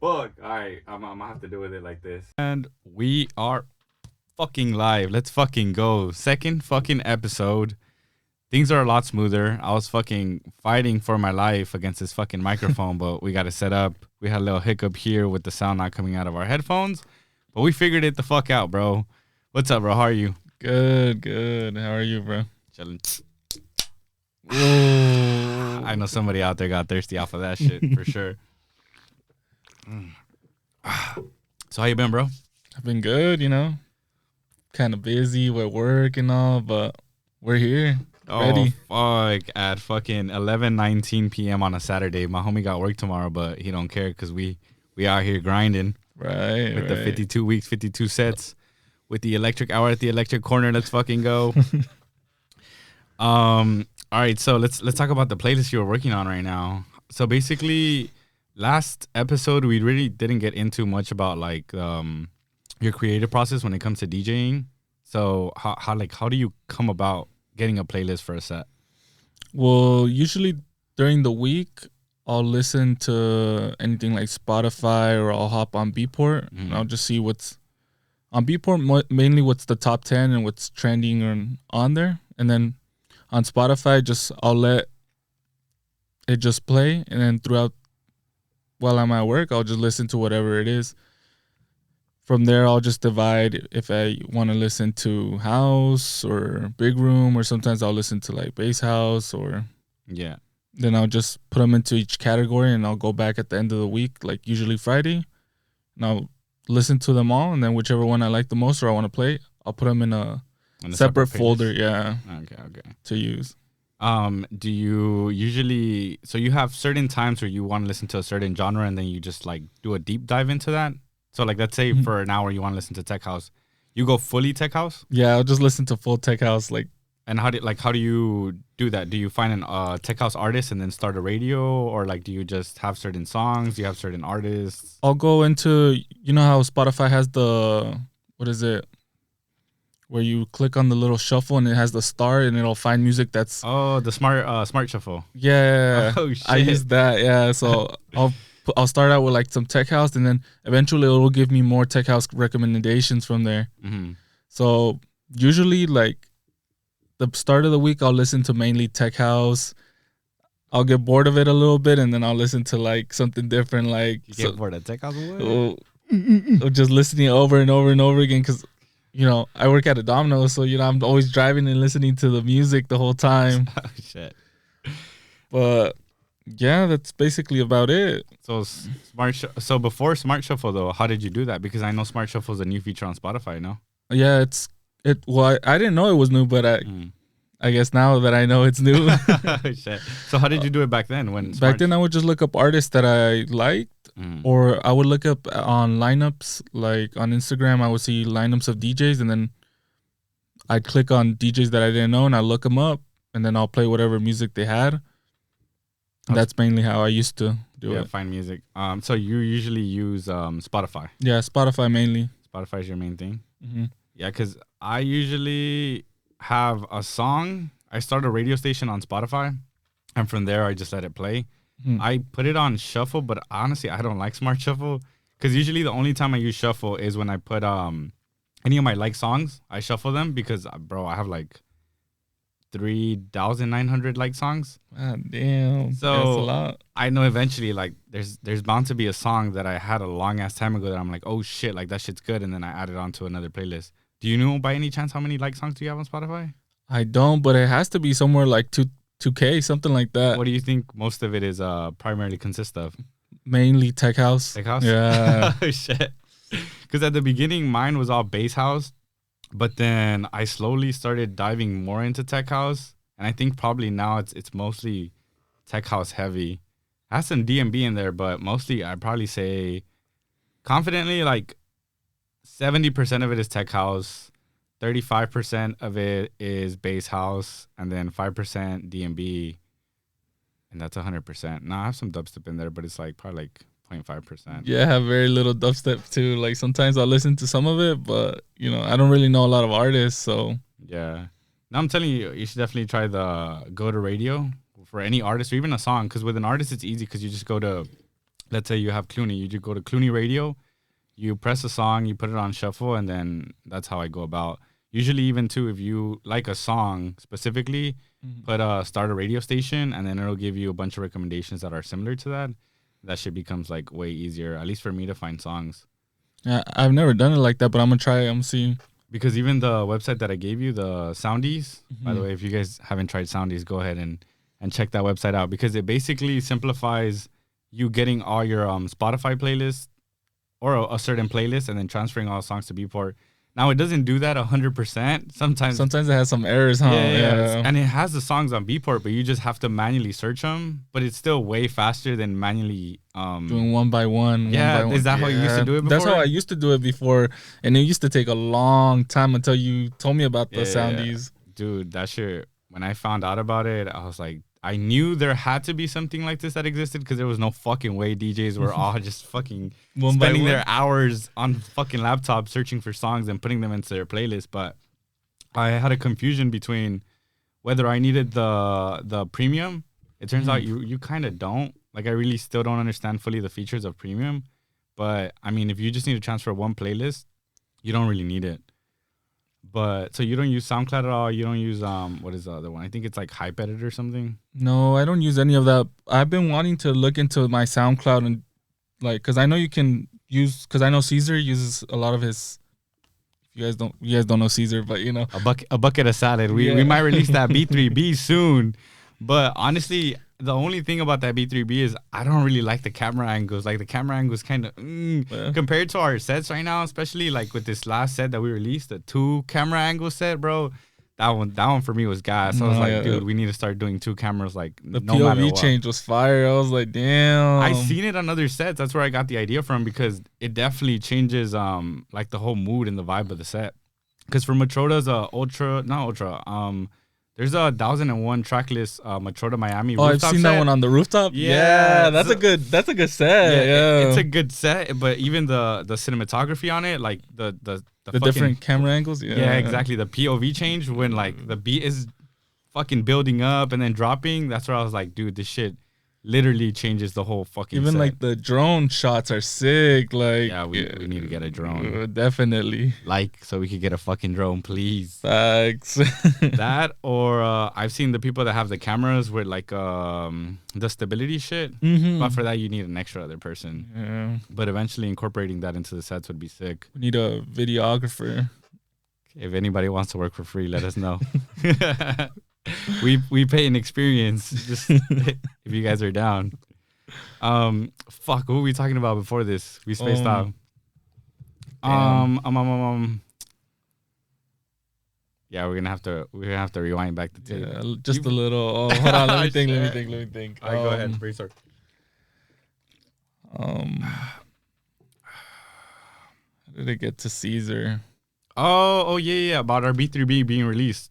Fuck. All right, I'm gonna have to do with it like this. And we are fucking live. Let's fucking go. Second fucking episode. Things are a lot smoother. I was fucking fighting for my life against this fucking microphone, but we got it set up. We had a little hiccup here with the sound not coming out of our headphones, but we figured it the fuck out, bro. What's up, bro? How are you? Good. How are you, bro? Chilling. Whoa. I know somebody out there got thirsty off of that shit for sure. So how you been, bro? I've been good, kind of busy with work and all, but we're here. Ready. Oh, fuck. At fucking 11:19 p.m. on a Saturday. My homie got work tomorrow, but he don't care because we out here grinding. Right. With the 52 weeks, 52 sets. With the electric hour at the electric corner. Let's fucking go. All right, so let's talk about the playlist you're working on right now. So basically, last episode we really didn't get into much about like your creative process when it comes to DJing. So how do you come about getting a playlist for a set? Well, usually during the week, I'll listen to anything like Spotify, or I'll hop on Beatport and I'll just see what's on Beatport, mainly what's the top 10 and what's trending on there. And then on Spotify, I'll let it just play, and then throughout while I'm at work, I'll just listen to whatever it is. From there, I'll just divide if I want to listen to house or big room, or sometimes I'll listen to like bass house, or yeah. Then I'll just put them into each category, and I'll go back at the end of the week, like usually Friday, and I'll listen to them all, and then whichever one I like the most or I want to play, I'll put them in a separate folder, Okay. to use. Do you usually, so you have certain times where you want to listen to a certain genre and then you just like do a deep dive into that? So like, let's say for an hour you want to listen to tech house, you go fully tech house? Yeah, I'll just listen to full tech house. And how do you do that? Do you find an tech house artist and then start a radio, or like do you just have certain songs? Do you have certain artists? I'll go into, how Spotify has the, what is it, where you click on the little shuffle and it has the star and it'll find music that's... Oh, the smart shuffle. Yeah. Oh, shit. I use that, yeah. So I'll start out with like some tech house, and then eventually it will give me more tech house recommendations from there. Mm-hmm. So usually like the start of the week, I'll listen to mainly tech house. I'll get bored of it a little bit, and then I'll listen to like something different. Like, you get bored of tech house? Or just listening over and over and over again, because I work at a Domino's, so I'm always driving and listening to the music the whole time. Oh shit! But yeah, that's basically about it. So so before Smart Shuffle though, how did you do that? Because I know Smart Shuffle is a new feature on Spotify, no? Yeah, well, I didn't know it was new, but I guess now that I know it's new. Oh, shit. So how did you do it back then? Back then I would just look up artists that I liked, or I would look up on lineups, like on Instagram. I would see lineups of DJs, and then I'd click on DJs that I didn't know, and I look them up, and then I'll play whatever music they had. That's mainly how I used to do it. Yeah, find music. So you usually use Spotify? Yeah, Spotify mainly. Spotify is your main thing? Mm-hmm. Yeah, because I usually have a song. I start a radio station on Spotify, and from there I just let it play. I put it on shuffle, but honestly I don't like Smart Shuffle, because usually the only time I use shuffle is when I put any of my like songs. I shuffle them because bro, I have like 3,900 like songs. God damn. So that's a lot. I know eventually like there's bound to be a song that I had a long ass time ago that I'm like, oh shit, like that shit's good, and then I add it onto another playlist. Do you know by any chance how many like songs do you have on Spotify? I don't, but it has to be somewhere like 2K, something like that. What do you think most of it is primarily consist of? Mainly tech house. Tech house? Yeah. Oh shit. Because at the beginning mine was all bass house, but then I slowly started diving more into tech house, and I think probably now it's mostly tech house heavy. I have some D&B in there, but mostly I'd probably say confidently like 70% of it is tech house, 35% of it is bass house, and then 5% D&B, and that's 100%. Now I have some dubstep in there, but it's like probably like 0.5%. Yeah, I have very little dubstep too. Like sometimes I'll listen to some of it, but I don't really know a lot of artists, so yeah. Now I'm telling you, you should definitely try the go to radio for any artist or even a song, because with an artist it's easy because you just go to let's say you have Clooney, you just go to Clooney Radio, you press a song, you put it on shuffle, and then that's how I go about. Usually, even too, if you like a song specifically, put start a radio station, and then it'll give you a bunch of recommendations that are similar to that. That shit becomes like way easier, at least for me, to find songs. Yeah, I've never done it like that, but I'm gonna try it. I'm gonna see. Because even the website that I gave you, the Soundies, by the way, if you guys haven't tried Soundies, go ahead and check that website out, because it basically simplifies you getting all your Spotify playlists or a certain playlist and then transferring all songs to Beatport. Now, it doesn't do that 100%. Sometimes it has some errors, huh? Yeah. And it has the songs on Beatport, but you just have to manually search them. But it's still way faster than manually doing one by one. Yeah, one by one. Is that how you used to do it before? That's how I used to do it before, and it used to take a long time until you told me about the Soundies. Dude, that shit, when I found out about it, I was like, I knew there had to be something like this that existed, because there was no fucking way DJs were all just fucking spending their hours on fucking laptops searching for songs and putting them into their playlist. But I had a confusion between whether I needed the premium. It turns out you kind of don't. Like, I really still don't understand fully the features of premium. But, I mean, if you just need to transfer one playlist, you don't really need it. But, so you don't use SoundCloud at all? You don't use, what is the other one? I think it's like Hype Edit or something. No, I don't use any of that. I've been wanting to look into my SoundCloud and, like, because I know you can use, because I know Caesar uses a lot of his, you guys don't know Caesar, but, you know. A bucket of salad. We might release that B3B soon. But, honestly, the only thing about that B3B is I don't really like the camera angles. Like, the camera angles kind of compared to our sets right now, especially like with this last set that we released, the 2 camera angle set, bro. That one for me was gas. I was like, dude, we need to start doing 2 cameras. Like, the no POV matter what. change was fire. I was like, damn. I seen it on other sets. That's where I got the idea from, because it definitely changes like the whole mood and the vibe of the set. Because for Matroda's there's a 1001 tracklist Matroda Miami rooftop I've seen set. that one on the rooftop. Yeah, that's a good set. Yeah, it's a good set, but even the cinematography on it, like the different camera angles. Yeah, exactly. The POV change when like the beat is fucking building up and then dropping. That's where I was like, dude, this shit literally changes the whole fucking even set. Like the drone shots are sick. Like, yeah, we need to get a drone. Definitely. Like, so we could get a fucking drone, please. Thanks. That, or I've seen the people that have the cameras with like the stability shit. But for that, you need an extra other person. Yeah. But eventually incorporating that into the sets would be sick. We need a videographer. If anybody wants to work for free, let us know. We pay an experience, just if you guys are down. Fuck, what were we talking about before this? We spaced out. Yeah, we're gonna have to rewind back the tape. Yeah, just a little. Oh, hold on, let me think. All right, go ahead, restart. How did it get to Caesar? Oh yeah, about our B3B being released.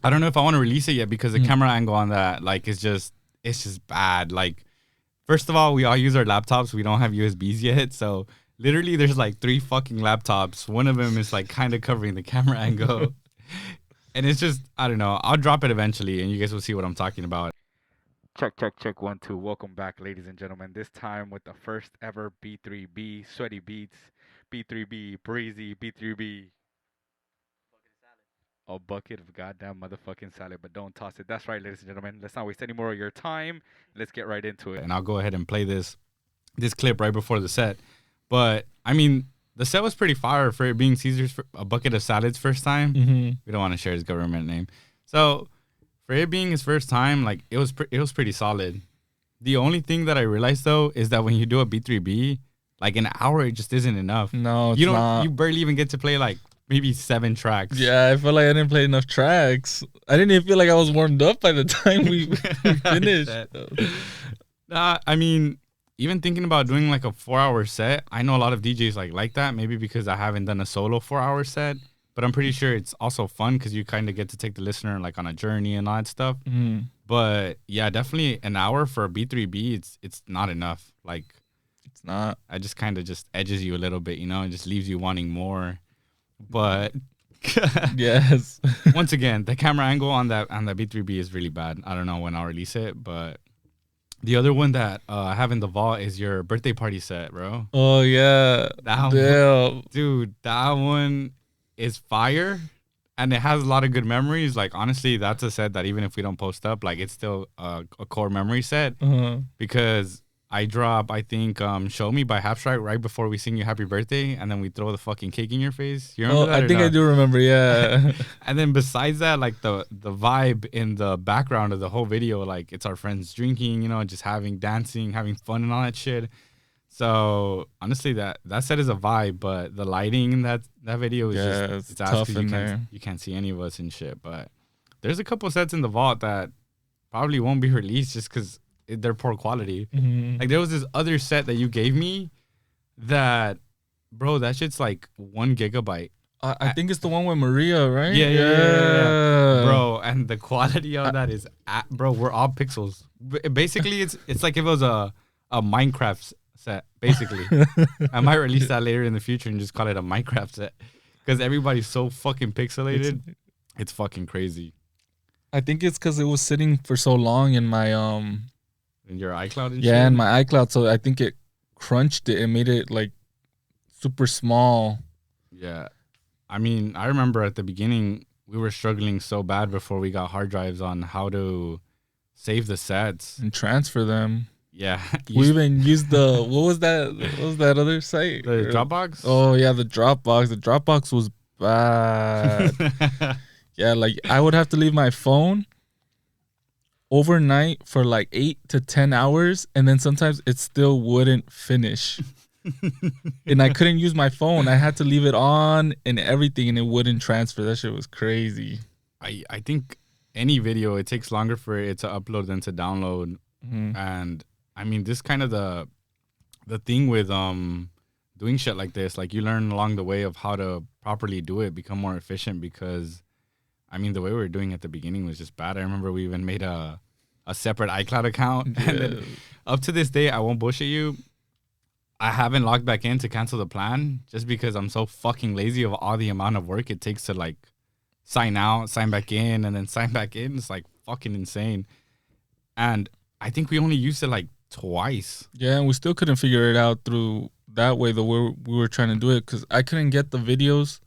I don't know if I want to release it yet, because the camera angle on that, like, it's just bad. Like, first of all, we all use our laptops. We don't have USBs yet. So literally there's like 3 fucking laptops. One of them is like kind of covering the camera angle. And it's just, I don't know. I'll drop it eventually and you guys will see what I'm talking about. Check, 1, 2. Welcome back, ladies and gentlemen. This time with the first ever B3B, Sweaty Beats, B3B, Breezy, B3B. A bucket of goddamn motherfucking salad, but don't toss it. That's right, ladies and gentlemen. Let's not waste any more of your time. Let's get right into it. And I'll go ahead and play this clip right before the set. But, I mean, the set was pretty fire for it being Caesar's A Bucket of Salad's first time. We don't want to share his government name. So, for it being his first time, like, it was pretty solid. The only thing that I realized, though, is that when you do a B3B, like, an hour, it just isn't enough. No, it's not. You barely even get to play, like, maybe 7 tracks. Yeah, I feel like I didn't play enough tracks. I didn't even feel like I was warmed up by the time we finished. I mean, even thinking about doing like a 4-hour set, I know a lot of DJs like that. Maybe because I haven't done a solo 4-hour set, but I'm pretty sure it's also fun because you kind of get to take the listener like on a journey and all that stuff. But yeah, definitely an hour for a B3B, it's not enough. Like, it's not. I just kind of just edges you a little bit, you know, and just leaves you wanting more. But yes, once again, the camera angle on that B3B is really bad. I don't know when I'll release it, but The other one that I have in the vault is your birthday party set, bro. Oh yeah, That one, damn. dude, that one is fire, and it has a lot of good memories. Like honestly, that's a set that even if we don't post up, like it's still a core memory set Uh-huh. because I drop, I think, "Show Me" by Half Stripe right before we sing you happy birthday, and then we throw the fucking cake in your face. You remember Oh, that I or think I no? do remember. Yeah. And then besides that, like the vibe in the background of the whole video, like it's our friends drinking, you know, just having dancing, having fun and all that shit. So honestly, that set is a vibe, but the lighting in that video is just Yeah, it's it's ass tough because you in can't there. you can't see any of us and shit. But there's a couple sets in the vault that probably won't be released just because they're poor quality. Hmm. Like there was this other set that you gave me that, bro, that shit's like 1 gigabyte. I think it's the one with Maria, right? Yeah, Yeah. bro. And the quality of that is, bro, we're all pixels. Basically, it's like if it was a Minecraft set. Basically, I might release that later in the future and just call it a Minecraft set because everybody's so fucking pixelated. It's fucking crazy. I think it's because it was sitting for so long in my In your iCloud and yeah, shit. in my iCloud. So I think it crunched it and made it like super small Yeah, I mean, I remember at the beginning we were struggling so bad before we got hard drives on how to save the sets. and transfer them. Yeah, We even used the what was that? What was that other site? the Dropbox. Oh yeah, the Dropbox. The Dropbox was bad. Yeah, like I would have to leave my phone overnight for like 8 to 10 hours, and then sometimes it still wouldn't finish. And I couldn't use my phone. I had to leave it on and everything, and it wouldn't transfer. That shit was crazy. I think any video it takes longer for it to upload than to download, Mhm. and I mean this kind of the thing with doing shit like this, like you learn along the way of how to properly do it, become more efficient because I mean the way we were doing at the beginning was just bad. I remember we even made a separate iCloud account, and then Yeah. up to this day I won't bullshit you. I haven't logged back in to cancel the plan just because I'm so fucking lazy of all the amount of work it takes to like sign out, sign back in, and then sign back in. It's like fucking insane. And I think we only used it like twice. Yeah, and we still couldn't figure it out through that way the way we were trying to do it because I couldn't get the videos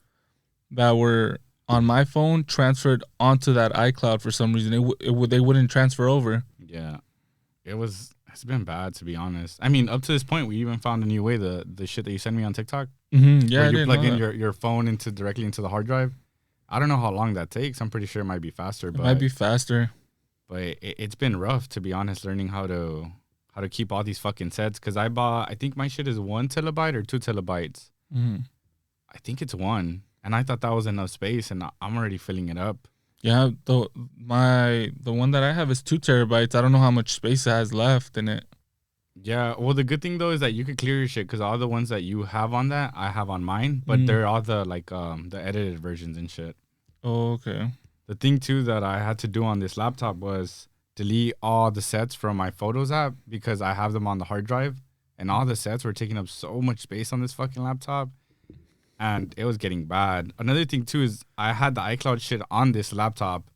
that were on my phone transferred onto that iCloud for some reason. They wouldn't transfer over. Yeah. It's been bad to be honest. I mean, up to this point we even found a new way, the shit that you sent me on TikTok. Mm-hmm. Yeah, Where I you didn't plug know in that. your phone into directly into the hard drive. I don't know how long that takes. I'm pretty sure it might be faster, It but might be faster. it's been rough to be honest learning how to keep all these fucking sets because I think my shit is 1 terabyte or 2 terabytes. Mm-hmm. I think it's one, and I thought that was enough space, and I'm already filling it up. Yeah, the one that I have is 2 terabytes. I don't know how much space it has left in it. Yeah, well, the good thing though is that you could clear your shit because all the ones that you have on that I have on mine, but they're all the like the edited versions and shit. Oh, okay. The thing too that I had to do on this laptop was delete all the sets from my Photos app because I have them on the hard drive, and all the sets were taking up so much space on this fucking laptop, and it was getting bad. Another thing too is I had the iCloud shit on this laptop,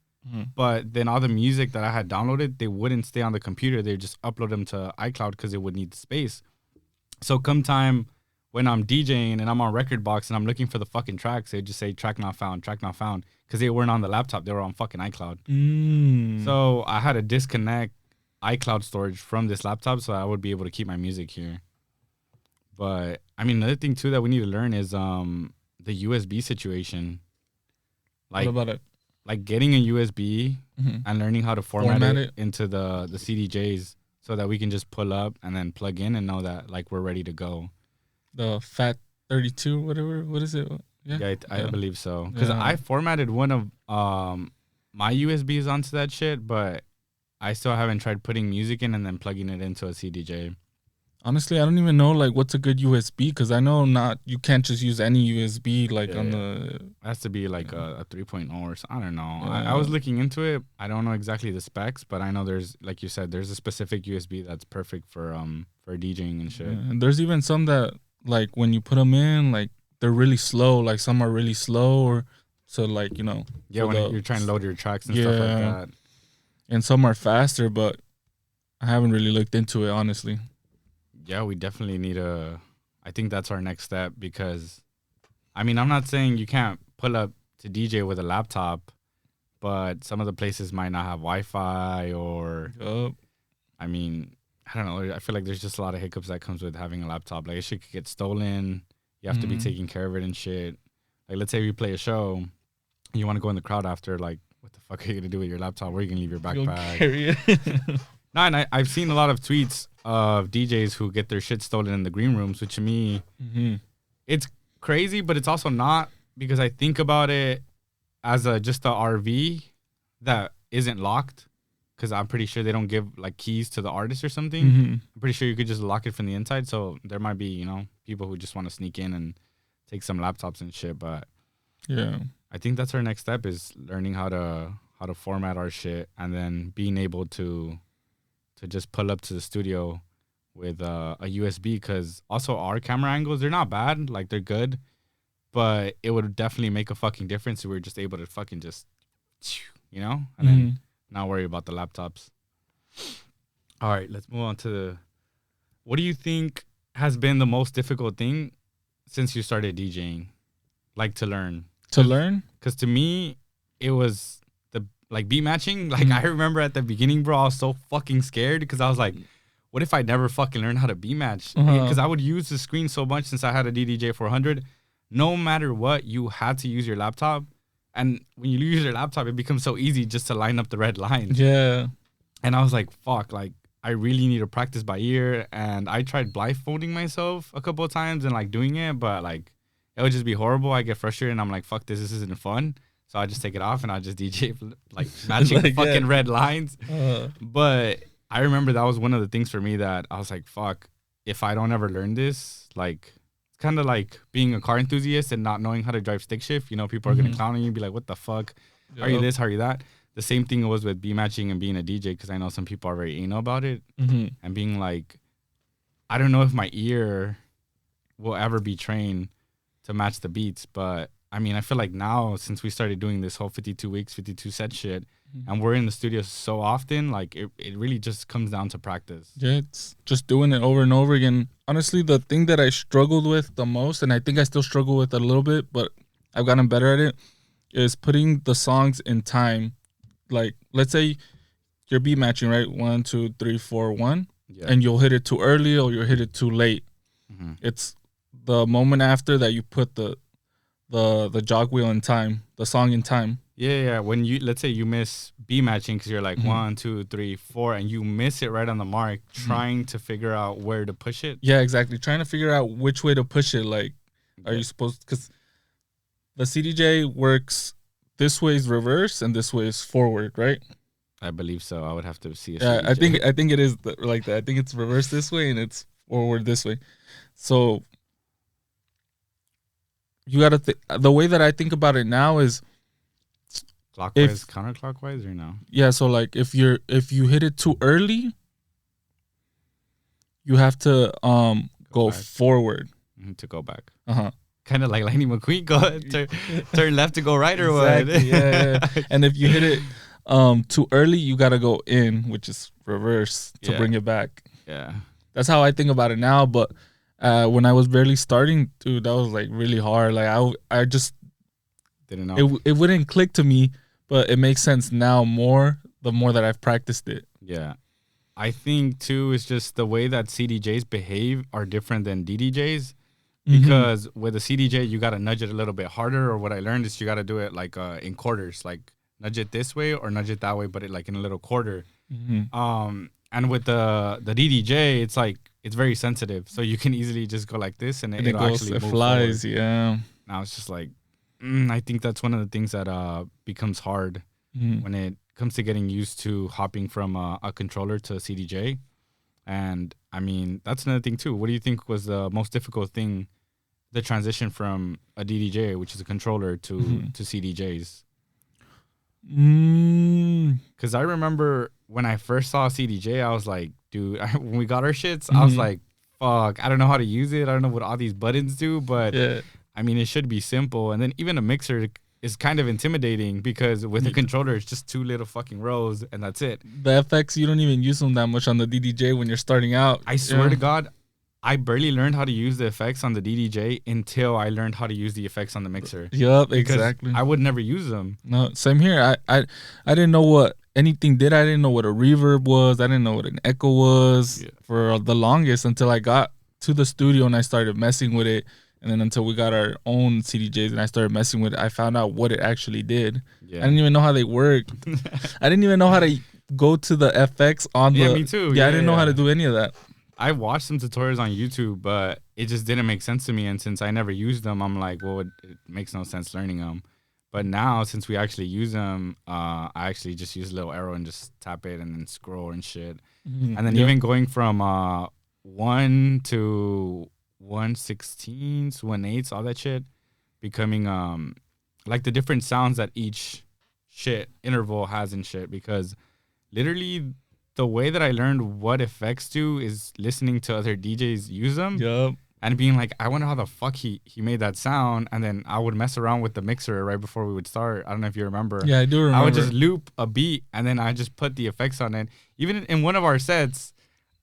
but then all the music that I had downloaded, they wouldn't stay on the computer. They just upload them to iCloud because it would need space. So come time when I'm DJing and I'm on Record Box and I'm looking for the fucking tracks, they just say track not found, because they weren't on the laptop. They were on fucking iCloud. So I had to disconnect iCloud storage from this laptop so I would be able to keep my music here. But I mean, another thing too that we need to learn is the USB situation. Like, what about it? like getting a USB and learning how to format it into the CDJs so that we can just pull up and then plug in and know that like we're ready to go. The Fat 32, whatever. What is it? Yeah, I believe so. Because Yeah. I formatted one of my USBs onto that shit, but I still haven't tried putting music in and then plugging it into a CDJ. Honestly, I don't even know like what's a good USB because I know you can't just use any USB like on the. It has to be like a 3.0 or something. I don't know. I Yeah. was looking into it. I don't know exactly the specs, but I know there's, like you said, there's a specific USB that's perfect for DJing and shit. Yeah. And there's even some that like when you put them in, like they're really slow. Like some are really slow, or so like Yeah, when you're trying to load your tracks and stuff like that. And some are faster, but I haven't really looked into it, honestly. Yeah, we definitely need a. I think that's our next step because, I mean, I'm not saying you can't pull up to DJ with a laptop, but some of the places might not have Wi-Fi or, Yup. I mean, I don't know. I feel like there's just a lot of hiccups that comes with having a laptop. Like, shit could get stolen. You have to be taking care of it and shit. Like, let's say we play a show, and you want to go in the crowd after. Like, what the fuck are you gonna do with your laptop? Where are you gonna leave your You'll backpack? carry it. No, and I've seen a lot of tweets of DJs who get their shit stolen in the green rooms, which to me, it's crazy, but it's also not because I think about it as just a RV that isn't locked. Because I'm pretty sure they don't give like keys to the artist or something. I'm pretty sure you could just lock it from the inside. So there might be, you know, people who just want to sneak in and take some laptops and shit. But Yeah. I think that's our next step is learning how to format our shit and then being able to just pull up to the studio with a USB. Because also our camera angles, they're not bad, like they're good, but it would definitely make a fucking difference if we were just able to fucking just, you know, and then not worry about the laptops. All right, let's move on to what do you think has been the most difficult thing since you started DJing, like to learn? To learn? Because to me, it was the like beat matching. Like I remember at the beginning, bro, I was so fucking scared because I was like, what if I never fucking learn how to beat match? Because I would use the screen so much since I had a DDJ 400. No matter what, you had to use your laptop. And when you use your laptop, it becomes so easy just to line up the red lines. Yeah. And I was like, fuck, like, I really need to practice by ear. And I tried blindfolding myself a couple of times and, like, doing it. But, like, it would just be horrible. I get frustrated and I'm like, fuck this isn't fun. So I just take it off and I just DJ, like, matching Like, fucking red lines. Uh, But I remember that was one of the things for me that I was like, fuck, if I don't ever learn this, like... kind of like being a car enthusiast and not knowing how to drive stick shift. You know, people are going to clown on you and be like, what the fuck? Are you this? Are you that? The same thing was with beat matching and being a DJ because I know some people are very anal about it. And being like, I don't know if my ear will ever be trained to match the beats. But I mean, I feel like now since we started doing this whole 52 weeks, 52 set shit, and we're in the studio so often, like it really just comes down to practice. Yeah, it's just doing it over and over again. Honestly, the thing that I struggled with the most, and I think I still struggle with it a little bit, but I've gotten better at it, is putting the songs in time. Like, let's say you're beat matching, right? 1, 2, 3, 4, 1. Yeah. And you'll hit it too early or you'll hit it too late. It's the moment after that you put the jog wheel in time, the song in time. Yeah. When you, let's say you miss B matching because you're like 1, 2, 3, 4, and you miss it right on the mark, trying to figure out where to push it. Yeah, exactly. Trying to figure out which way to push it. Like, are you supposed? Because the CDJ works this way is reverse and this way is forward, right? I believe so. I would have to see. Yeah, I think it is like that. I think it's reverse this way and it's forward this way. So you gotta the way that I think about it now is. Clockwise, counterclockwise, or no? Yeah, so like if you hit it too early, you have to go forward to go back. Kind of like Lightning McQueen, turn left to go right or exactly, what? Yeah. And if you hit it too early, you gotta go in, which is reverse to bring it back. Yeah, that's how I think about it now. But when I was barely starting, dude, that was like really hard. Like I just didn't know. It wouldn't click to me. But it makes sense now the more that I've practiced it. Yeah. I think, too, it's just the way that CDJs behave are different than DDJs. Because with a CDJ, you got to nudge it a little bit harder. Or what I learned is you got to do it like in quarters. Like nudge it this way or nudge it that way, but it like in a little quarter. And with the DDJ, it's like it's very sensitive. So you can easily just go like this and it actually flies. Forward. Yeah. Now it's just like, I think that's one of the things that becomes hard when it comes to getting used to hopping from a controller to a CDJ. And, I mean, that's another thing, too. What do you think was the most difficult thing, the transition from a DDJ, which is a controller, to CDJs? Because I remember when I first saw CDJ, I was like, dude, when we got our shits, I was like, fuck, I don't know how to use it. I don't know what all these buttons do, but... Yeah. I mean, it should be simple. And then even a mixer, is kind of intimidating because with the controller, it's just 2 little fucking rows and that's it. The FX, you don't even use them that much on the DDJ when you're starting out. I swear to God, I barely learned how to use the effects on the DDJ until I learned how to use the effects on the mixer. Yep, exactly. I would never use them. No, same here. I didn't know what anything did. I didn't know what a reverb was. I didn't know what an echo was for the longest until I got to the studio and I started messing with it. And then until we got our own CDJs and I started messing with it, I found out what it actually did. Yeah. I didn't even know how they worked. I didn't even know how to go to the FX on the... Yeah, me too. Yeah, I didn't know how to do any of that. I watched some tutorials on YouTube, but it just didn't make sense to me. And since I never used them, I'm like, well, it makes no sense learning them. But now, since we actually use them, I actually just use a little arrow and just tap it and then scroll and shit. Mm-hmm. And then even going from 1 to 1/16, 1/8, all that shit, becoming like the different sounds that each shit interval has and shit. Because literally, the way that I learned what effects do is listening to other DJs use them. Yep. And being like, I wonder how the fuck he made that sound. And then I would mess around with the mixer right before we would start. I don't know if you remember. Yeah, I do remember. I would just loop a beat and then I just put the effects on it. Even in one of our sets,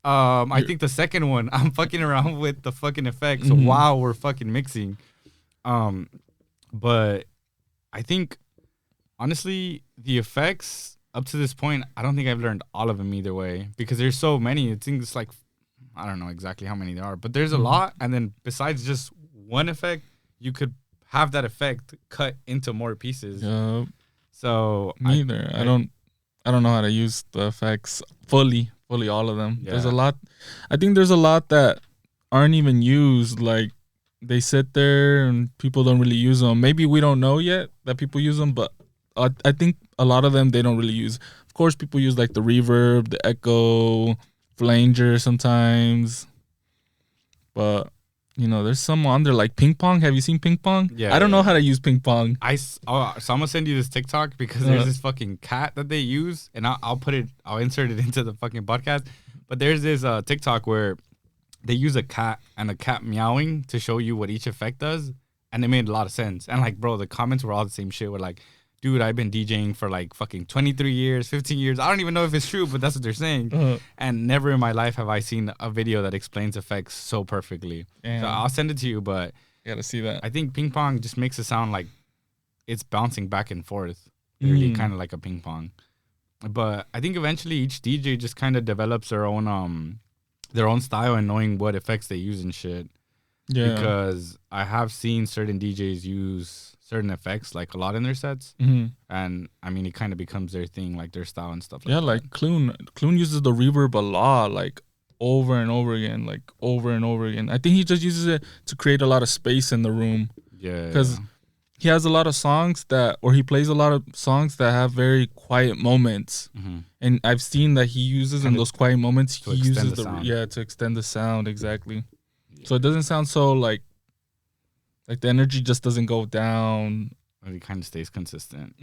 I think the second one, I'm fucking around with the fucking effects while we're fucking mixing. But I think, honestly, the effects up to this point, I don't think I've learned all of them either way. Because there's so many. It seems like... I don't know exactly how many there are, but there's a lot. And then besides just one effect, you could have that effect cut into more pieces. Yep. So neither. I don't know how to use the effects fully all of them. Yeah. There's a lot. I think there's a lot that aren't even used. Like they sit there and people don't really use them. Maybe we don't know yet that people use them, but I think a lot of them they don't really use. Of course, people use like the reverb, the echo, flanger sometimes, but you know there's some on there like ping pong. Have you seen ping pong? Yeah, I don't know how to use ping pong. So I'm gonna send you this TikTok because there's this fucking cat that they use, and I'll insert it into the fucking podcast. But there's this TikTok where they use a cat and a cat meowing to show you what each effect does, and it made a lot of sense. And like, bro, the comments were all the same shit. We're like, dude, I've been DJing for like fucking 23 years, 15 years. I don't even know if it's true, but that's what they're saying. And never in my life have I seen a video that explains effects so perfectly. Damn. So I'll send it to you, but you gotta see that. I think ping pong just makes it sound like it's bouncing back and forth. Really kind of like a ping pong. But I think eventually each DJ just kind of develops their own style and knowing what effects they use and shit. Yeah. Because I have seen certain DJs use certain effects like a lot in their sets, and I mean it kind of becomes their thing, like their style and stuff. Yeah, like Clune uses the reverb a lot, like over and over again, I think he just uses it to create a lot of space in the room. Yeah, because he has a lot of songs he plays a lot of songs that have very quiet moments, and I've seen that he uses in those quiet moments. He uses to extend the sound exactly, so it doesn't sound so like the energy just doesn't go down. It kind of stays consistent.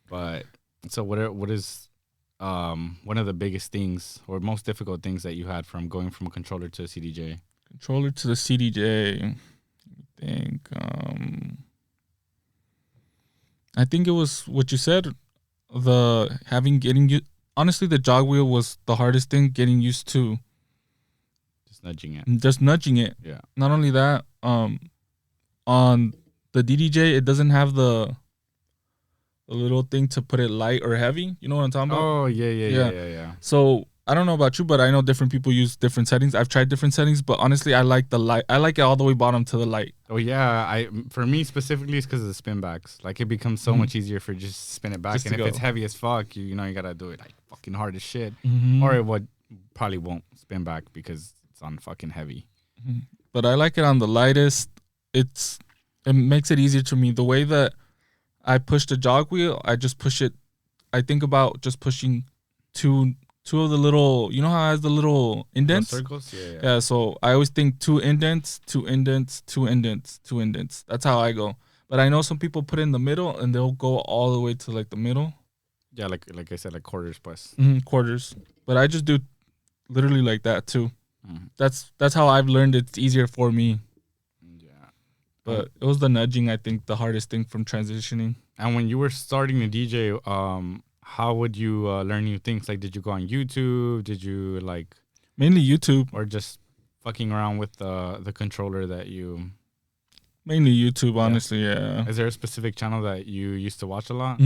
But so what is one of the biggest things or most difficult things that you had from going from a controller to a CDJ? Controller to the CDJ, I think it was what you said. Honestly, the jog wheel was the hardest thing getting used to. Just nudging it. Yeah. Not only that, on the DDJ, it doesn't have the little thing to put it light or heavy. You know what I'm talking about? Oh, yeah. So I don't know about you, but I know different people use different settings. I've tried different settings, but honestly, I like the light. I like it all the way bottom to the light. Oh yeah, for me specifically, it's because of the spin backs. Like it becomes so much easier for just spin it back, just and if it's heavy as fuck, you know you gotta do it like fucking hard as shit, or it probably won't spin back because it's on fucking heavy. But I like it on the lightest. It makes it easier to me. The way that I push the jog wheel, I just push it. I think about just pushing two of the little, you know how it has the little indents? Circles? Yeah, so I always think 2 indents, 2 indents, 2 indents, 2 indents. That's how I go. But I know some people put in the middle and they'll go all the way to like the middle. Yeah, like I said, like quarters plus. Quarters. But I just do literally like that too. That's how I've learned it's easier for me. Yeah. But it was the nudging, I think, the hardest thing from transitioning. And when you were starting to DJ, how would you learn new things? Like, did you go on YouTube? Did you like Mainly YouTube. or just fucking around with the controller that you? Mainly YouTube, honestly. Yeah. Is there a specific channel that you used to watch a lot?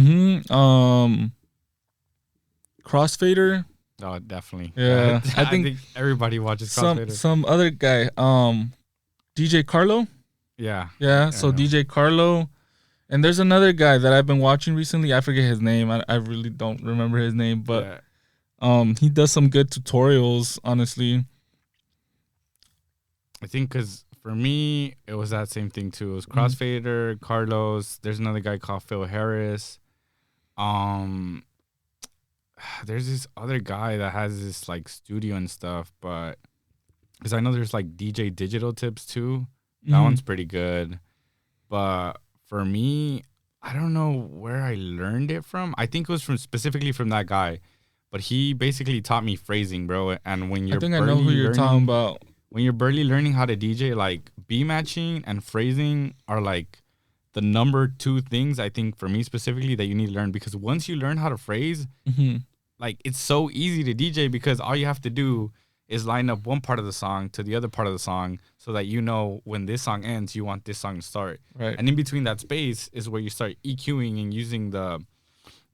Crossfader. Oh, definitely. Yeah, I think everybody watches Crossfader. Some other guy, DJ Carlo. Yeah. So DJ Carlo, and there's another guy that I've been watching recently. I forget his name. I really don't remember his name, but he does some good tutorials. Honestly, I think because for me it was that same thing too. It was Crossfader, Carlos. There's another guy called Phil Harris. There's this other guy that has this like studio and stuff, but because I know there's like DJ Digital Tips too. That one's pretty good. But for me, I don't know where I learned it from. I think it was specifically from that guy. But he basically taught me phrasing, bro. And when you're I think I know who you're talking about. When you're barely learning how to DJ, like beat matching and phrasing are like the number 2 things I think for me specifically that you need to learn, because once you learn how to phrase, like it's so easy to DJ because all you have to do is line up one part of the song to the other part of the song so that you know when this song ends, you want this song to start. Right. And in between that space is where you start EQing and using the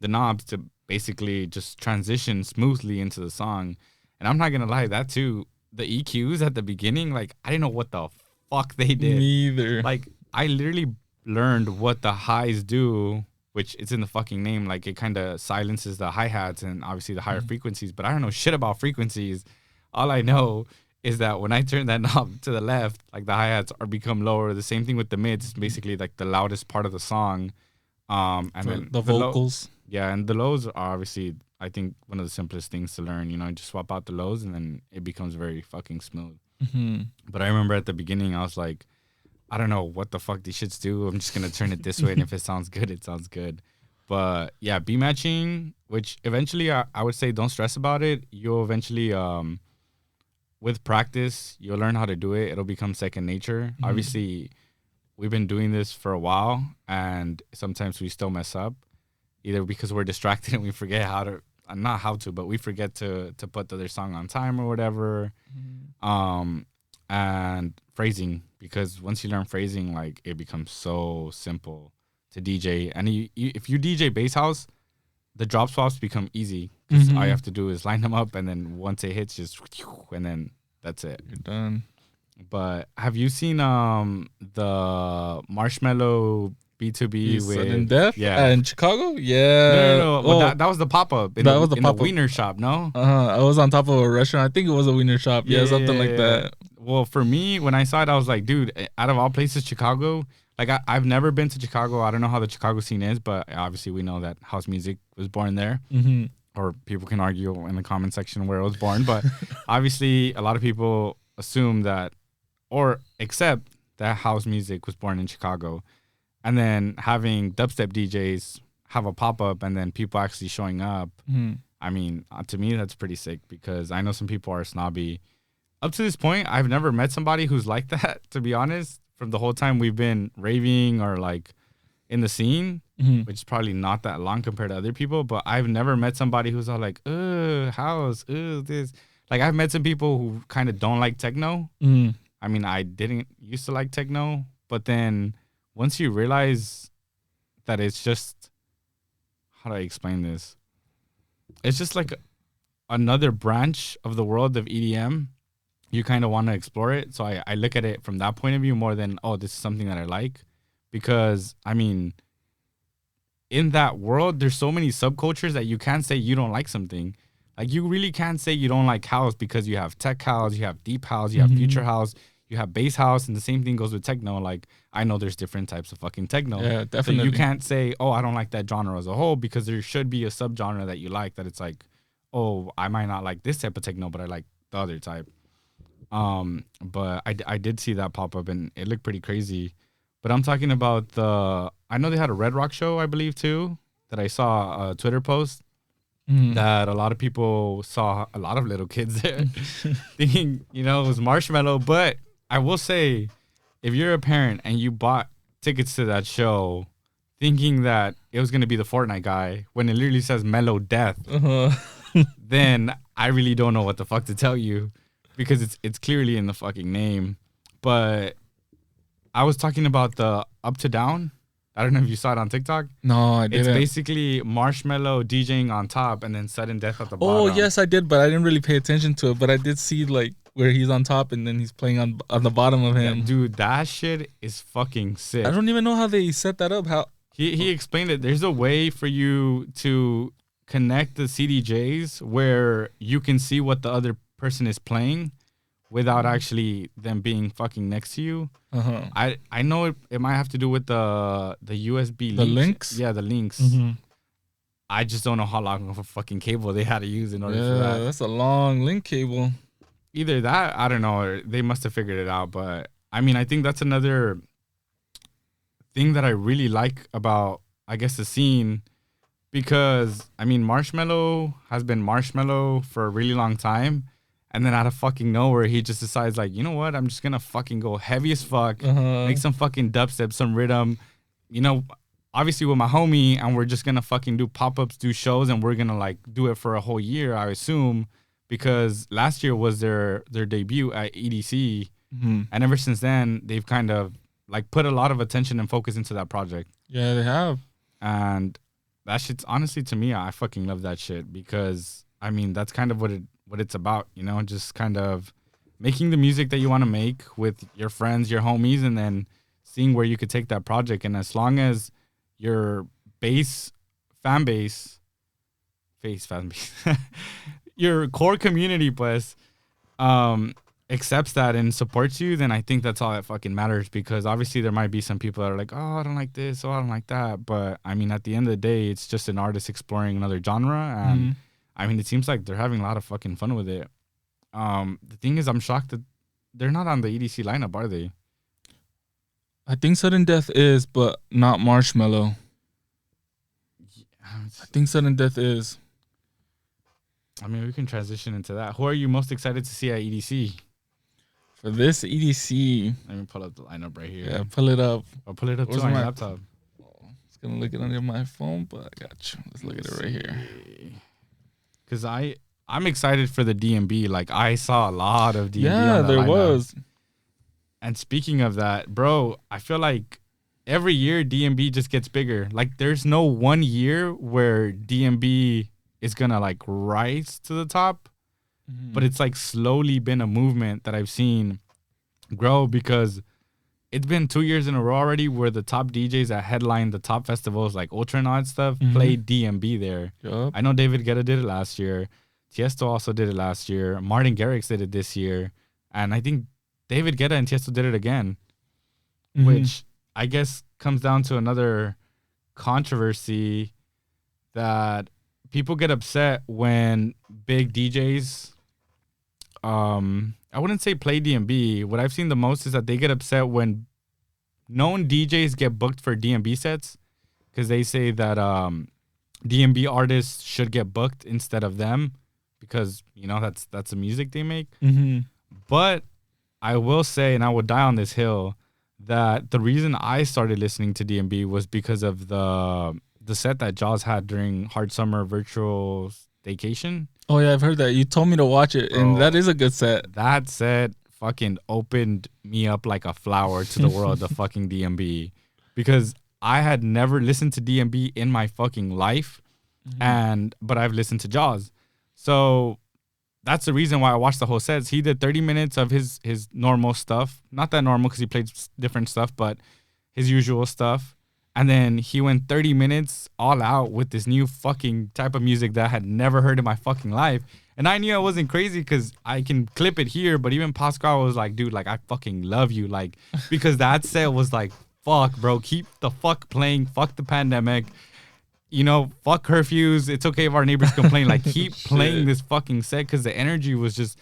knobs to basically just transition smoothly into the song. And I'm not going to lie, that too, the EQs at the beginning, like I didn't know what the fuck they did. Me either. Like I literally learned what the highs do, which it's in the fucking name. Like it kind of silences the hi-hats and obviously the higher frequencies, but I don't know shit about frequencies. All I know is that when I turn that knob to the left, like the hi-hats are become lower. The same thing with the mids, basically like the loudest part of the song. And then the vocals. And the lows are obviously, I think, one of the simplest things to learn. You know, just swap out the lows and then it becomes very fucking smooth. But I remember at the beginning, I was like, I don't know what the fuck these shits do. I'm just going to turn it this way. And if it sounds good, it sounds good. But yeah, beat matching, which eventually I would say don't stress about it. You'll eventually, with practice, you'll learn how to do it. It'll become second nature. Obviously, we've been doing this for a while and sometimes we still mess up, either because we're distracted and we forget how to, not how to, but we forget to put the other song on time or whatever. And phrasing, because once you learn phrasing, like it becomes so simple to DJ. And if you DJ bass house, the drop swaps become easy because all you have to do is line them up, and then once it hits, just and then that's it. You're done. But have you seen the Marshmallow B2B with Mellodeath? Yeah, in Chicago? Yeah. No. Well, that was the pop-up. That was the pop-up. The Wiener shop, no? I was on top of a restaurant. I think it was a Wiener shop. Yeah, something like that. Well, for me, when I saw it, I was like, dude, out of all places, Chicago. Like, I've never been to Chicago. I don't know how the Chicago scene is, but obviously we know that house music was born there. Or people can argue in the comment section where it was born. But obviously, a lot of people assume that or accept that house music was born in Chicago. And then having dubstep DJs have a pop-up and then people actually showing up. I mean, to me, that's pretty sick because I know some people are snobby. Up to this point, I've never met somebody who's like that, to be honest. From the whole time we've been raving or like in the scene, which is probably not that long compared to other people, but I've never met somebody who's all like, house, this. Like I've met some people who kind of don't like techno. I mean, I didn't used to like techno, but then once you realize that it's just, how do I explain this? It's just like another branch of the world of EDM. You kind of want to explore it. So I look at it from that point of view more than, oh, this is something that I like. Because, I mean, in that world, there's so many subcultures that you can't say you don't like something. Like, you really can't say you don't like house because you have tech house, you have deep house, you have future house, you have bass house, and the same thing goes with techno. Like, I know there's different types of fucking techno. Yeah, definitely. So you can't say, oh, I don't like that genre as a whole, because there should be a subgenre that you like that it's like, oh, I might not like this type of techno, but I like the other type. But I did see that pop up and it looked pretty crazy. But I'm talking about I know they had a Red Rock show, I believe, too, that I saw a Twitter post that a lot of people saw a lot of little kids there thinking, it was Marshmallow. But I will say if you're a parent and you bought tickets to that show thinking that it was gonna be the Fortnite guy when it literally says Mellodeath, then I really don't know what the fuck to tell you because it's clearly in the fucking name. But I was talking about the Up to Down. I don't know if you saw it on TikTok. No, I didn't. It's basically Marshmello DJing on top and then sudden death at the bottom. Oh yes, I did, but I didn't really pay attention to it. But I did see like where he's on top and then he's playing on the bottom of him. Yeah, dude, that shit is fucking sick. I don't even know how they set that up. How he explained it. There's a way for you to connect the CDJs where you can see what the other person is playing without actually them being fucking next to you. I know it might have to do with the USB links. Yeah, the links. I just don't know how long of a fucking cable they had to use in order for that. That's a long link cable. Either that, I don't know, or they must have figured it out. But I mean, I think that's another thing that I really like about, I guess, the scene, because I mean, Marshmello has been Marshmello for a really long time, and then out of fucking nowhere, he just decides like, you know what, I'm just gonna fucking go heavy as fuck, make some fucking dubstep, some rhythm, you know, obviously with my homie, and we're just gonna fucking do pop-ups, do shows, and we're gonna like do it for a whole year, I assume, because last year was their debut at EDC, and ever since then they've kind of like put a lot of attention and focus into that project. Yeah, they have. And that shit's honestly, to me, I fucking love that shit, because I mean that's kind of what it's about, you know, just kind of making the music that you want to make with your friends, your homies, and then seeing where you could take that project. And as long as your fan base, your core community, pues, accepts that and supports you, then I think that's all that fucking matters. Because obviously there might be some people that are like, oh, I don't like this, oh, I don't like that. But I mean, at the end of the day, it's just an artist exploring another genre. And I mean, it seems like they're having a lot of fucking fun with it. The thing is, I'm shocked that they're not on the EDC lineup, are they? I think Sudden Death is, but not Marshmello. I think Sudden Death is. I mean, we can transition into that. Who are you most excited to see at EDC? For this EDC, let me pull up the lineup right here. Yeah, pull it up. I'll pull it up too on your laptop. I was gonna look it under my phone, but I got you. Let's look at it right here. Because I'm excited for the DMB. Like, I saw a lot of DMB. Yeah, there was. And speaking of that, bro, I feel like every year DMB just gets bigger. Like, there's no one year where DMB is gonna like rise to the top, but it's like slowly been a movement that I've seen grow, because it's been 2 years in a row already where the top DJs that headline the top festivals like Ultra and all that stuff played DMB there. Yep. I know David Guetta did it last year. Tiesto also did it last year. Martin Garrix did it this year. And I think David Guetta and Tiesto did it again, which I guess comes down to another controversy that people get upset when big DJs, I wouldn't say play DMB. What I've seen the most is that they get upset when known DJs get booked for DMB sets, because they say that DMB artists should get booked instead of them, because, you know, that's the music they make. But I will say, and I will die on this hill, that the reason I started listening to DMB was because of the set that Jaws had during Hard Summer Virtual Staycation. Oh yeah, I've heard that. You told me to watch it, and that is a good set. That set fucking opened me up like a flower to the world of fucking DMB, because I had never listened to DMB in my fucking life, but I've listened to Jaws. So that's the reason why I watched the whole sets. He did 30 minutes of his normal stuff. Not that normal because he played different stuff, but his usual stuff. And then he went 30 minutes all out with this new fucking type of music that I had never heard in my fucking life. And I knew I wasn't crazy because I can clip it here. But even Pascal was like, dude, like, I fucking love you. Like, because that set was like, fuck, bro, keep the fuck playing. Fuck the pandemic. You know, fuck curfews. It's okay if our neighbors complain. Like, keep playing this fucking set, because the energy was just,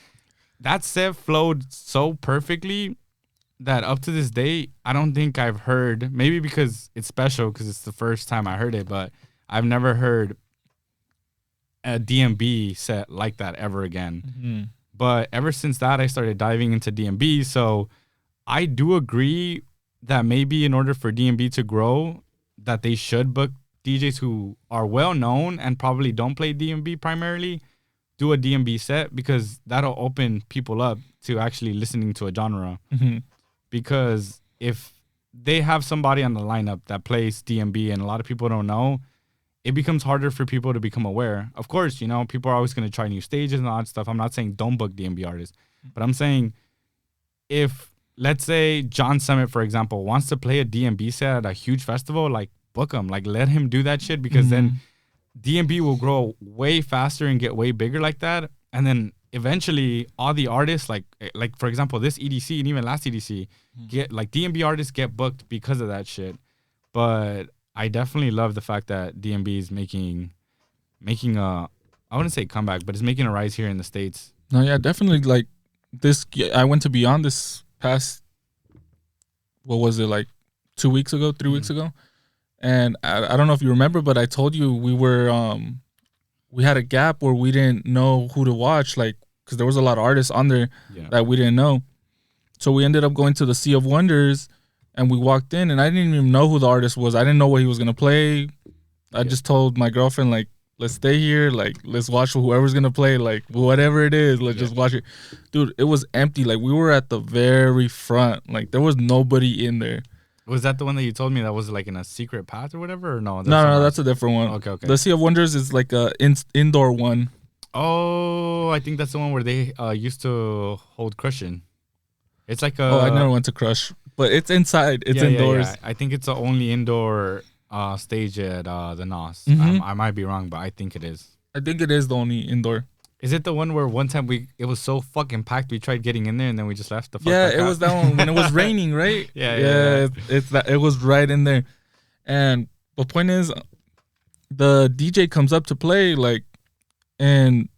that set flowed so perfectly that up to this day, I don't think I've heard, maybe because it's special, because it's the first time I heard it, but I've never heard a DMB set like that ever again. But ever since that, I started diving into DMB. So I do agree that maybe in order for DMB to grow, that they should book DJs who are well known and probably don't play DMB primarily, do a DMB set, because that'll open people up to actually listening to a genre. Mm-hmm. Because if they have somebody on the lineup that plays DMB and a lot of people don't know, it becomes harder for people to become aware. Of course, you know, people are always going to try new stages and all that stuff. I'm not saying don't book DMB artists, but I'm saying if, let's say, John Summit, for example, wants to play a DMB set at a huge festival, like, book him. Like, let him do that shit, because then DMB will grow way faster and get way bigger like that. And then eventually all the artists, like for example, this EDC and even last EDC, get like DMB artists get booked because of that shit. But I definitely love the fact that DMB is making a, I wouldn't say comeback, but it's making a rise here in the States. No, yeah, definitely. Like this, I went to Beyond this past, what was it, like 2 weeks ago, 3 weeks ago? And I don't know if you remember, but I told you we had a gap where we didn't know who to watch, like, because there was a lot of artists on there that we didn't know. So we ended up going to the Sea of Wonders, and we walked in, and I didn't even know who the artist was. I didn't know what he was going to play. I just told my girlfriend, like, let's stay here. Like, let's watch whoever's going to play. Like, whatever it is, let's just watch it. Dude, it was empty. Like, we were at the very front. Like, there was nobody in there. Was that the one that you told me that was like in a secret path or whatever? Or no? No, that's a different one. Okay. The Sea of Wonders is like a indoor one. Oh, I think that's the one where they used to hold Crushing. It's like a... Oh, I never went to Crush. But it's inside. It's indoors. Yeah. I think it's the only indoor stage at the NOS. I might be wrong, but I think it is. I think it is the only indoor. Is it the one where one time it was so fucking packed we tried getting in there and then we just left the fuck back out? Was that one when it was raining, right? Yeah. It's that, it was right in there. And the point is, the DJ comes up to play, like, and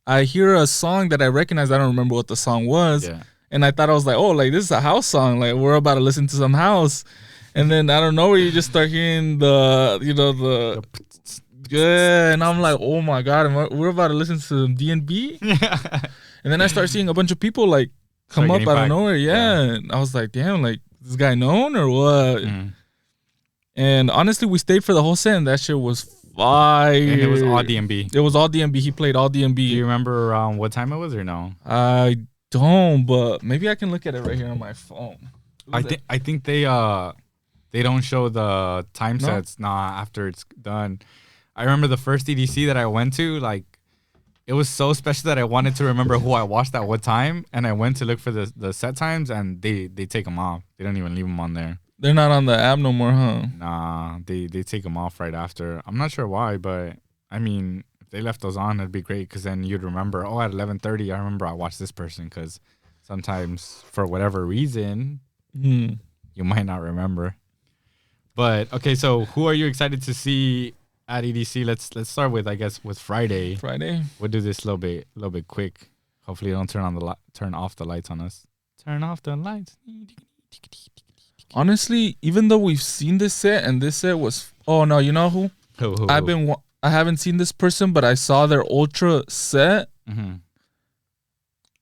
I hear a song that I recognize. I don't remember what the song was. Yeah. And I thought, I was like, oh, like, this is a house song. Like, we're about to listen to some house. And then I don't know where you just start hearing the good, and I'm like, oh my god, we're about to listen to DNB. And then I start seeing a bunch of people like come up out of nowhere. And I was like, damn, like, this guy known or what? And honestly, we stayed for the whole set, and that shit was fire. And it was all DNB. It was all DNB. He played all DNB. Do you remember around what time it was or no? I don't, but maybe I can look at it right here on my phone. I think they don't show the time sets after it's done. I remember the first EDC that I went to, like, it was so special that I wanted to remember who I watched at what time, and I went to look for the set times, and they take them off. They don't even leave them on there. They're not on the app no more, huh? Nah, they take them off right after. I'm not sure why, but, I mean, if they left those on, it'd be great, because then you'd remember, oh, at 11:30, I remember I watched this person, because sometimes, for whatever reason, you might not remember. But, okay, so who are you excited to see at EDC? Let's start with, I guess, with Friday. We'll do this a little bit quick. Hopefully, don't turn off the lights on us. Turn off the lights. Honestly, even though we've seen this set, and this set was, oh no, you know who? Who? I haven't seen this person, but I saw their Ultra set,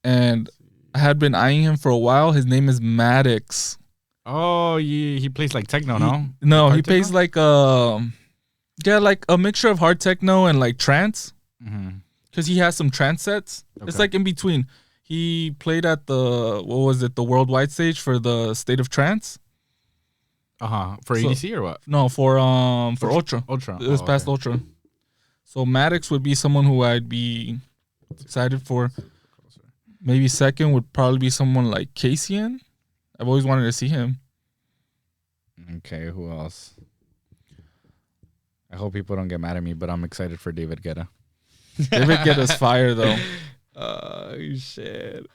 and I had been eyeing him for a while. His name is Maddox. Oh, he plays like techno, no? No, he plays like like a mixture of hard techno and like trance. Because he has some trance sets. Okay. It's like in between. He played at the worldwide stage for the State of Trance. For EDC or what? No, for Ultra. It was past Ultra. So Maddox would be someone who I'd be excited for. Maybe second would probably be someone like Cassian. I've always wanted to see him. Okay, who else? I hope people don't get mad at me, but I'm excited for David Guetta. David Guetta's fire, though. Oh, shit.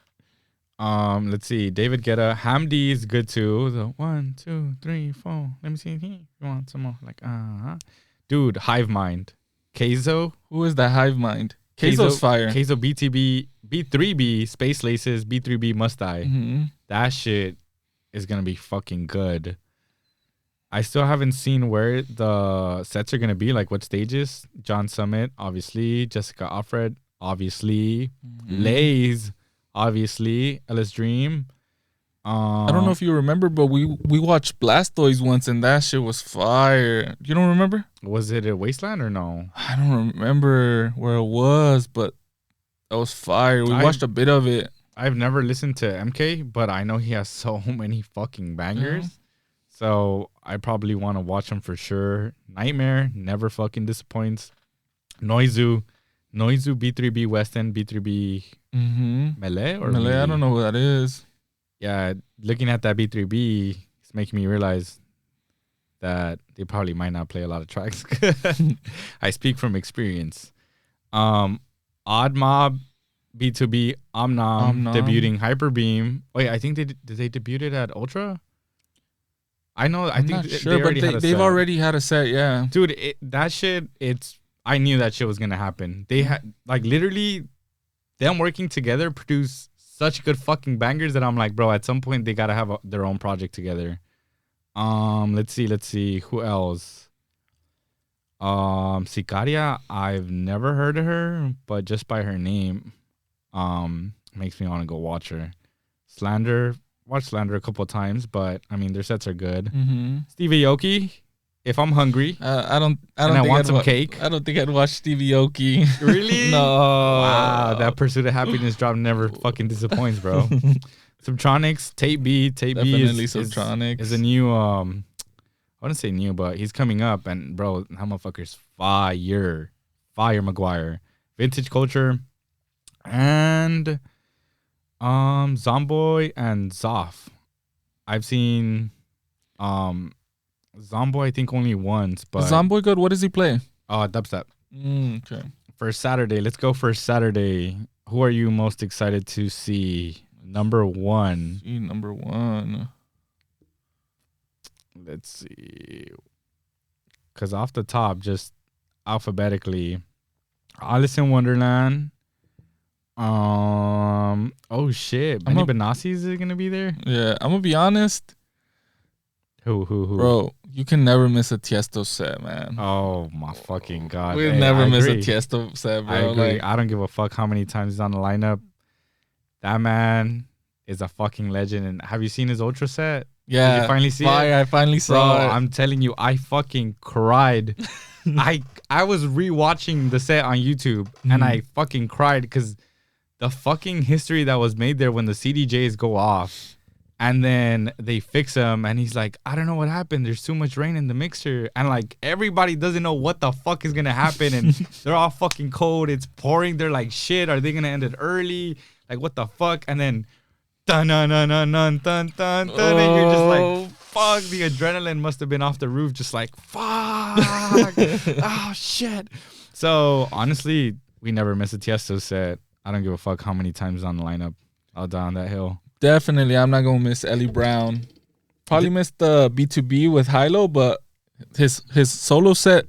Let's see. David Guetta. Hamdi is good, too. The 1, 2, 3, 4. Let me see. You want some more? Like, Dude, Hive Mind. Keizo. Who is that Hive Mind? Keizo's fire. Keizo BTB. B3B. Space Laces. B3B Must Die. That shit is going to be fucking good. I still haven't seen where the sets are going to be, like what stages. John Summit, obviously. Jessica Alfred, obviously. Lays, obviously. Ellis Dream. I don't know if you remember, but we watched Blastoise once, and that shit was fire. You don't remember? Was it a Wasteland or no? I don't remember where it was, but that was fire. We watched a bit of it. I've never listened to MK, but I know he has so many fucking bangers. So I probably want to watch him for sure. Nightmare never fucking disappoints. Noizu B3B West End B3B Melee or Melee. I don't know what that is. Yeah, looking at that B3B, it's making me realize that they probably might not play a lot of tracks. I speak from experience. Odd Mob B2B Omnom debuting Hyper Beam. Wait, I think did they debut it at Ultra? I'm think not sure, but they've already had a set, yeah. Dude, that shit, I knew that shit was gonna happen. They had like literally them working together produce such good fucking bangers that I'm like, bro, at some point they gotta have their own project together. Let's see, who else? Sicaria, I've never heard of her, but just by her name, makes me want to go watch her. Watched Slander a couple of times, but I mean their sets are good. Stevie Aoki, if I'm hungry, I want some cake. I don't think I'd watch Stevie Aoki. Really? No. Wow, that Pursuit of Happiness drop never fucking disappoints, bro. Subtronics, Tape B Definitely is a new I wouldn't say new, but he's coming up, and bro, that motherfucker's fire, Maguire, Vintage Culture, and Zomboy and Zoff. I've seen Zomboy I think only once, but Zomboy good. What does he play? Dubstep. Okay. For Saturday, let's go for Saturday. Who are you most excited to see? Number one. Let's see. Because off the top, just alphabetically, Alice in Wonderland. Oh shit. Benny Benassi is gonna be there? Yeah, I'm gonna be honest. Who? Bro, you can never miss a Tiesto set, man. Oh my fucking god. We'll never miss a Tiesto set, bro. I agree. I don't give a fuck how many times he's on the lineup. That man is a fucking legend. And have you seen his Ultra set? Yeah. Did you finally see it? I finally saw it. I'm telling you, I fucking cried. I was rewatching the set on YouTube and I fucking cried because the fucking history that was made there when the CDJs go off and then they fix them and he's like, I don't know what happened. There's too much rain in the mixer. And like everybody doesn't know what the fuck is going to happen. And they're all fucking cold. It's pouring. They're like, shit, are they going to end it early? Like, what the fuck? And then dun dun dun dun dun dun dun dun, and you're just like, fuck. The adrenaline must have been off the roof, just like, fuck. Oh shit. So honestly, we never miss a Tiesto set. I don't give a fuck how many times on the lineup. I'll die on that hill. Definitely, I'm not gonna miss Ellie Brown. Probably missed the B2B with Hilo, but his solo set,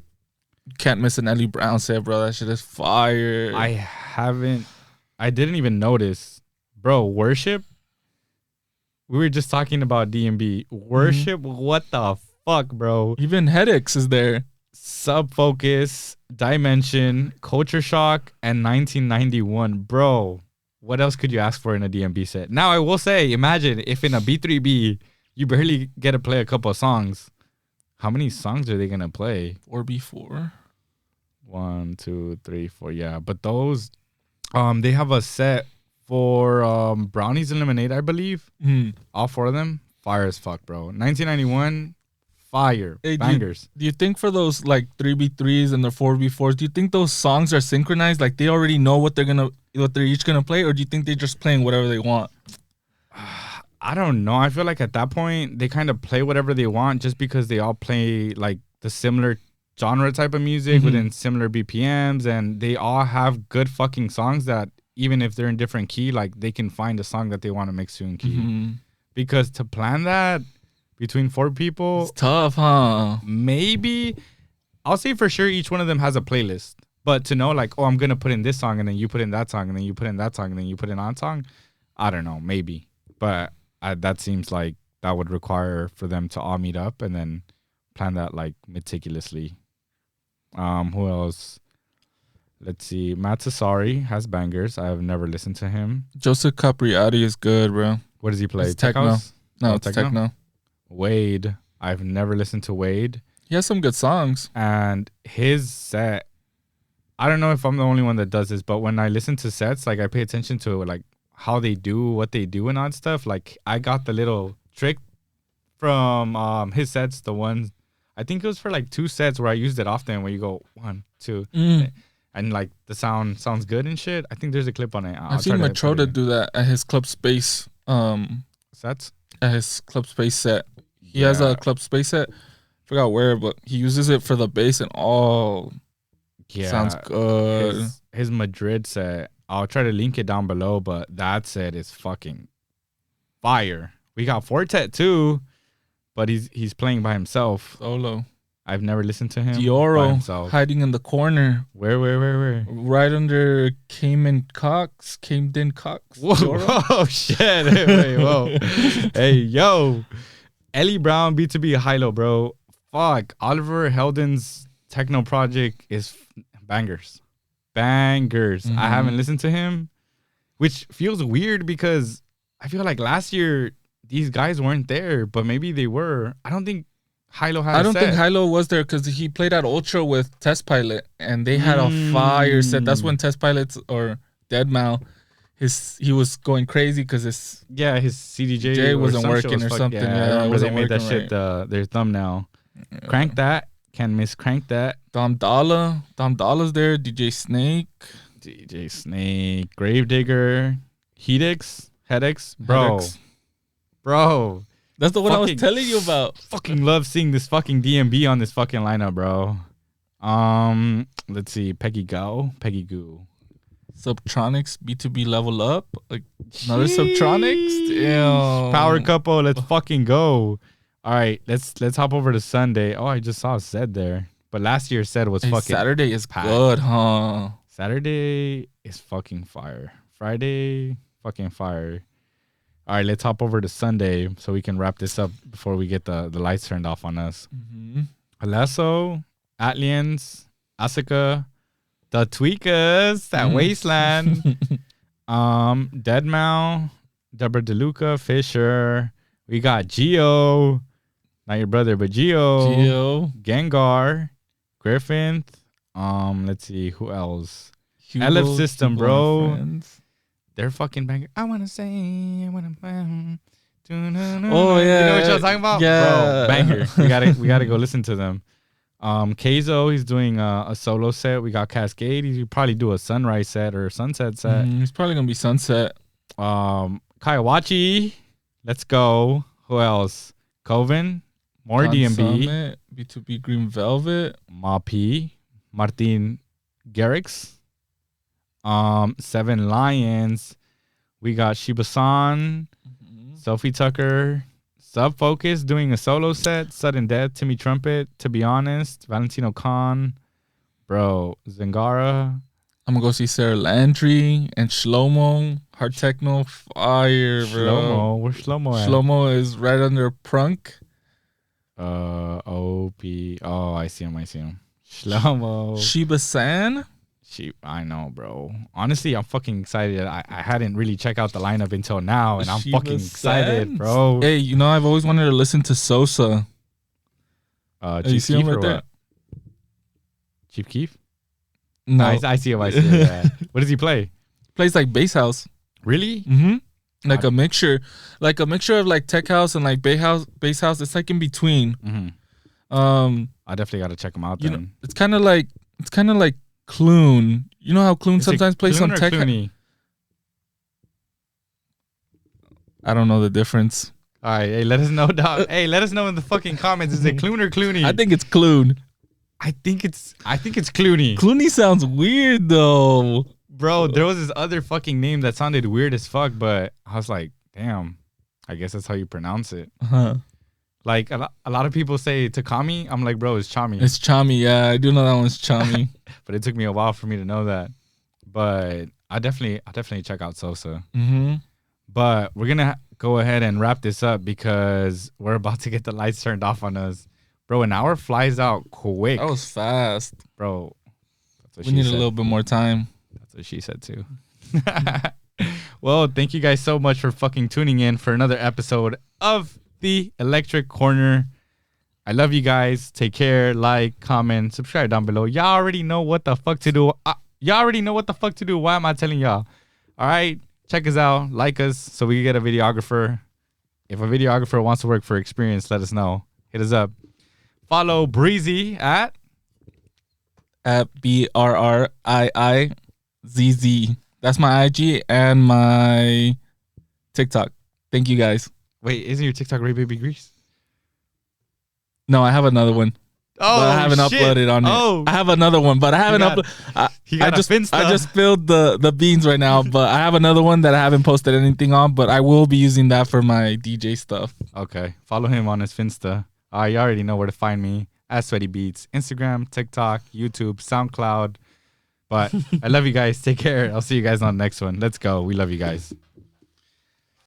can't miss an Ellie Brown set, bro. That shit is fire. I didn't even notice, bro. Worship. We were just talking about D&B. Worship, what the fuck, bro? Even Headaches is there. Sub Focus, Dimension, Culture Shock, and 1991. Bro, what else could you ask for in a D&B set? Now, I will say, imagine if in a B3B, you barely get to play a couple of songs. How many songs are they going to play? 4B4. 1, 2, 3, 4. Yeah, but those, they have a set for Brownies and Lemonade, I believe. All four of them, fire as fuck, bro. 1991, fire. Hey, bangers. Do you think for those like 3B3s and the 4B4s, do you think those songs are synchronized? Like they already know what they're each gonna play, or do you think they're just playing whatever they want? I don't know. I feel like at that point they kind of play whatever they want just because they all play like the similar genre type of music within similar BPMs, and they all have good fucking songs that even if they're in different key, like they can find a song that they want to mix to in key. Because to plan that between four people, it's tough, huh? Maybe I'll say for sure each one of them has a playlist. But to know like, oh, I'm gonna put in this song and then you put in that song and then you put in that song and then you put in that song, I don't know, maybe. But that seems like that would require for them to all meet up and then plan that like meticulously. Who else? Let's see. Matt Sassari has bangers. I have never listened to him. Joseph Capriati is good, bro. What does he play? It's Tech techno. house? No, Oh, it's techno. Wade. I've never listened to Wade. He has some good songs. And his set, I don't know if I'm the only one that does this, but when I listen to sets, like I pay attention to like how they do what they do and all that stuff. Like I got the little trick from his sets, the one I think it was for like 2 sets where I used it often where you go 1, 2 and like the sounds good and shit. I think there's a clip on it. I've seen Matroda do that at his Club Space sets. At his Club Space set. He has a Club Space set. Forgot where, but he uses it for the bass and all. Sounds good. His Madrid set, I'll try to link it down below, but that set is fucking fire. We got Fortet too, but he's playing by himself. Solo. I've never listened to him. Dioro hiding in the corner. Where? Right under Camden Cox. Whoa, shit. Hey, whoa. Hey, yo. Ellie Brown, B2B Hilo, bro. Fuck. Oliver Heldon's techno project is bangers. Mm-hmm. I haven't listened to him, which feels weird because I feel like last year these guys weren't there, but maybe they were. I don't think Hilo had a set. Think Hilo was there because he played at Ultra with Test Pilot, and they had a fire set. That's when Test Pilots or Deadmau, he was going crazy because his CDJ wasn't working or something. Yeah, I remember they made that shit their thumbnail. Yeah. Crank That. Can't miss Crank That. Dom Dalla's there. DJ Snake. Gravedigger. Headaches. Bro. That's the one I was telling you about. Fucking love seeing this fucking DMB on this fucking lineup, bro. Let's see. Peggy Goo. Subtronics, B2B Level Up. Like another Subtronics. Damn. Power couple. Let's fucking go. All right, let's hop over to Sunday. Oh, I just saw Zed there. But last year's Zed was fucking Saturday is packed. Good, huh? Saturday is fucking fire. Friday, fucking fire. All right, let's hop over to Sunday so we can wrap this up before we get the lights turned off on us. Mm-hmm. Alesso, Atlians, Asuka, The Tweakers, that Wasteland, Deadmau, Deborah DeLuca, Fisher. We got Geo, not your brother, but Geo, Gengar, Griffin. Let's see who else. LF System, bro. They're fucking banger. I wanna say, I wanna. Oh yeah, you know what y'all talking about? Yeah, bro, banger. We gotta go listen to them. Keizo, he's doing a solo set. We got Cascade. He'll probably do a sunrise set or sunset set. He's probably gonna be sunset. Kayawachi, let's go. Who else? Coven, more Don DMB, Summit, B2B Green Velvet, Mapi, Martin Garrix, 7 Lions. We got Shiba-san, Sophie Tucker, Sub Focus doing a solo set, Sudden Death, Timmy Trumpet, To Be Honest, Valentino Khan, bro, Zangara. I'm gonna go see Sarah Landry and Shlomo. Hard techno fire, bro. Shlomo, where's Shlomo at? Shlomo is right under Prunk. OP. Oh, I see him. Shlomo. Shiba-san. I know, bro. Honestly, I'm fucking excited. I hadn't really checked out the lineup until now, and I'm fucking excited, bro. Hey, you know, I've always wanted to listen to Sosa. Chief Keef right there? Chief Keef? No. I see him. Yeah. What does he play? Plays like bass house. Really? Mm-hmm. Like a mixture of like tech house and like bass house. It's like in between. Mm-hmm. I definitely got to check him out then. You know, it's kind of like Clune. You know how Clune sometimes plays some tech. I don't know the difference. All right, hey, let us know, dog. Hey, let us know in the fucking comments. Is it Clune or Clooney? I think it's Clune. I think it's Clooney. Clooney sounds weird though. Bro, there was this other fucking name that sounded weird as fuck, but I was like, damn, I guess that's how you pronounce it. Uh-huh. Like a lot of people say Takami. I'm like, bro, it's Chami. It's Chami, yeah. I do know that one's Chami. But it took me a while for me to know that. But I definitely check out Sosa. Mm-hmm. But we're gonna go ahead and wrap this up because we're about to get the lights turned off on us. Bro, an hour flies out quick. That was fast. Bro. We need a little bit more time. That's what she said too. Well, thank you guys so much for fucking tuning in for another episode of the Electric Corner. I love you guys. Take care. Like, comment, subscribe down below. Y'all already know what the fuck to do. Why am I telling y'all? All right. Check us out. Like us so we can get a videographer. If a videographer wants to work for Experience, let us know. Hit us up. Follow Breezy at BRRIIZZ. That's my IG and my TikTok. Thank you guys. Wait, isn't your TikTok Ray Baby Grease? No, I have another one. Oh, but I haven't uploaded on it. I have another one, but I haven't uploaded. I just spilled the beans right now, but I have another one that I haven't posted anything on, but I will be using that for my DJ stuff. Okay. Follow him on his Finsta. You already know where to find me at Sweaty Beats. Instagram, TikTok, YouTube, SoundCloud. But I love you guys. Take care. I'll see you guys on the next one. Let's go. We love you guys.